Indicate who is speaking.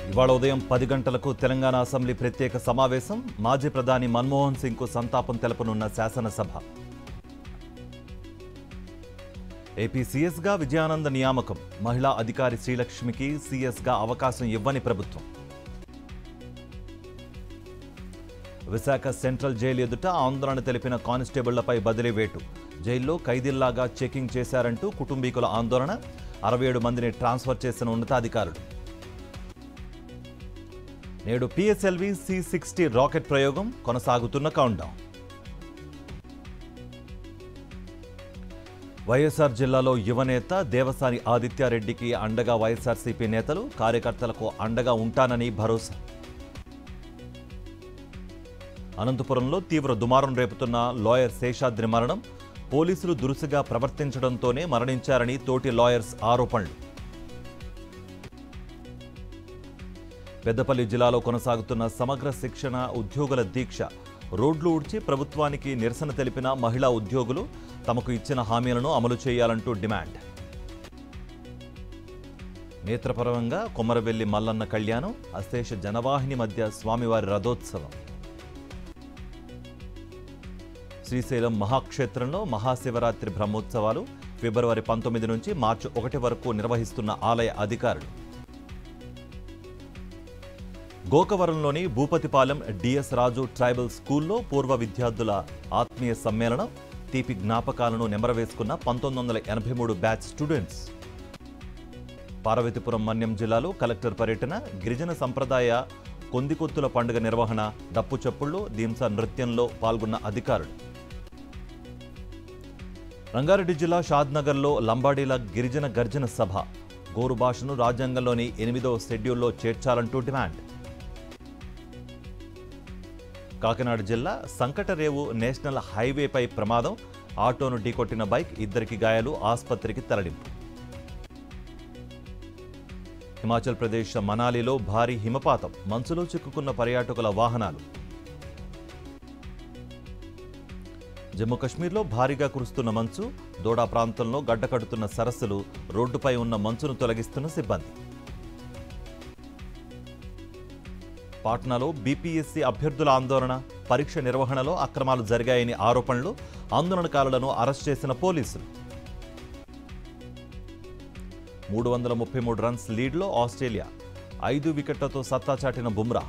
Speaker 1: ఇవాళ ఉదయం 10 గంటలకు తెలంగాణ అసెంబ్లీ ప్రత్యేక సమావేశం. మాజీ ప్రధాని మన్మోహన్ సింగ్కు సంతాపం తెలపనున్న శాసనసభ. ఏపీ సీఎస్గా విజయానంద నియామకం. మహిళా అధికారి శ్రీలక్ష్మికి సీఎస్గా అవకాశం ఇవ్వని ప్రభుత్వం. విశాఖ సెంట్రల్ జైలు ఎదుట ఆందోళన తెలిపిన కానిస్టేబుళ్లపై బదిలీ వేటు. జైల్లో ఖైదీల్లాగా చెకింగ్ చేశారంటూ కుటుంబీకుల ఆందోళన. 67 మందిని ట్రాన్స్ఫర్ చేసిన ఉన్నతాధికారులు. నేడు పిఎస్ఎల్వి C-60 రాకెట్ ప్రయోగం కొనసాగుతున్న కౌంట్డౌన్. వైఎస్ఆర్ జిల్లాలో యువనేత దేవసాని ఆదిత్యారెడ్డికి అండగా వైఎస్ఆర్సీపీ నేతలు. కార్యకర్తలకు అండగా ఉంటానని భరోసా. అనంతపురంలో తీవ్ర దుమారం రేపుతున్న లాయర్ శేషాద్రి మరణం. పోలీసులు దురుసుగా ప్రవర్తించడంతోనే మరణించారని తోటి లాయర్స్ ఆరోపణలు. పెద్దపల్లి జిల్లాలో కొనసాగుతున్న సమగ్ర శిక్షణ ఉద్యోగుల దీక్ష. రోడ్లు ఊడ్చి ప్రభుత్వానికి నిరసన తెలిపిన మహిళా ఉద్యోగులు తమకు ఇచ్చిన హామీలను అమలు చేయాలంటూ డిమాండ్. నేత్రపరంగా కొమరవెల్లి మల్లన్న కళ్యాణం. అశేష జనవాహిని మధ్య స్వామివారి రథోత్సవం. శ్రీశైలం మహాక్షేత్రంలో మహాశివరాత్రి బ్రహ్మోత్సవాలు ఫిబ్రవరి 19 నుంచి మార్చి 1 వరకు నిర్వహిస్తున్న ఆలయ అధికారులు. గోకవరంలోని భూపతిపాలెం డిఎస్ రాజు ట్రైబల్ స్కూల్లో పూర్వ విద్యార్థుల ఆత్మీయ సమ్మేళనం. తీపి జ్ఞాపకాలను నెమరవేసుకున్న 1983 బ్యాచ్ స్టూడెంట్స్. పార్వతీపురం మన్యం జిల్లాలో కలెక్టర్ పర్యటన. గిరిజన సంప్రదాయ కొందికొత్తుల పండుగ నిర్వహణ. డప్పు చప్పుళ్ళు దీంస నృత్యంలో పాల్గొన్న అధికారులు. రంగారెడ్డి జిల్లా షాద్నగర్లో లంబాడీల గిరిజన గర్జన సభ. గోరు భాషను రాజ్యాంగంలోని 8వ షెడ్యూల్లో చేర్చాలంటూ డిమాండ్. కాకినాడ జిల్లా సంకటరేవు నేషనల్ హైవేపై ప్రమాదం. ఆటోను ఢీకొట్టిన బైక్. 2 గాయాలు. ఆసుపత్రికి తరలింపు. హిమాచల్ ప్రదేశ్ మనాలిలో భారీ హిమపాతం. మంచులో చిక్కుకున్న పర్యాటకుల వాహనాలు. జమ్మూ కశ్మీర్లో భారీగా కురుస్తున్న మంచు. దోడా ప్రాంతంలో గడ్డకడుతున్న సరస్సులు. రోడ్డుపై ఉన్న మంచును తొలగిస్తున్న సిబ్బంది. పాట్నాలో బీపీఎస్సీ అభ్యర్థుల ఆందోళన. పరీక్ష నిర్వహణలో అక్రమాలు జరిగాయని ఆరోపణలు. ఆందోళనకారులను అరెస్ట్ చేసిన పోలీసులు. 333 రన్స్ లీడ్లో ఆస్ట్రేలియా. 5 వికెట్లతో సత్తా చాటిన బుమ్రా.